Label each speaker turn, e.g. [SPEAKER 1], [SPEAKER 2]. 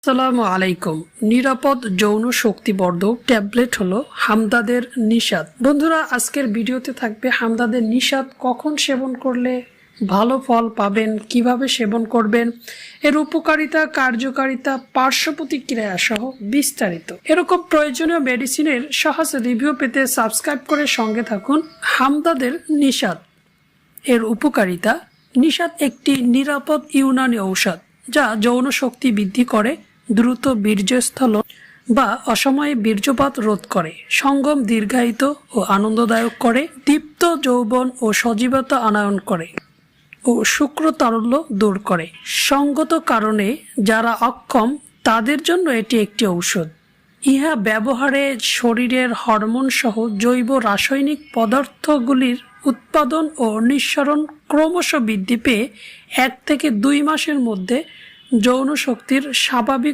[SPEAKER 1] আসসালামু আলাইকুম। নিরাপদ যৌন শক্তিবর্ধক ট্যাবলেট হলো হামদাদের নিশাত। বন্ধুরা, আজকের ভিডিওতে থাকবে হামদাদের নিশাত কখন সেবন করলে ভালো ফল পাবেন, কিভাবে সেবন করবেন, এর উপকারিতা, কার্যকারিতা, পার্শ্ব প্রতিক্রিয়া সহ বিস্তারিত। এরকম প্রয়োজনীয় মেডিসিনের সহজ রিভিউ পেতে সাবস্ক্রাইব করে সঙ্গে থাকুন। হামদাদের নিশাত এর উপকারিতা। নিশাত একটি নিরাপদ ইউনানি ঔষধ যা যৌন শক্তি বৃদ্ধি করে, দ্রুত বীর্যস্থলন বা অসময়ে বীর্যপাত রোধ করে, সঙ্গম দীর্ঘায়িত ও আনন্দদায়ক করে, দীপ্ত যৌবন ও সজীবতা আনয়ন করে ও শুক্রতারল্য দূর করে। সঙ্গত কারণে যারা অক্ষম তাদের জন্য এটি একটি ঔষধ। ইহা ব্যবহারে শরীরের হরমোন সহ জৈব রাসায়নিক পদার্থগুলির উৎপাদন ও নিঃসরণ ক্রমশ বৃদ্ধি পেয়ে 1 থেকে 2 মাসের মধ্যে যৌন শক্তির স্বাভাবিক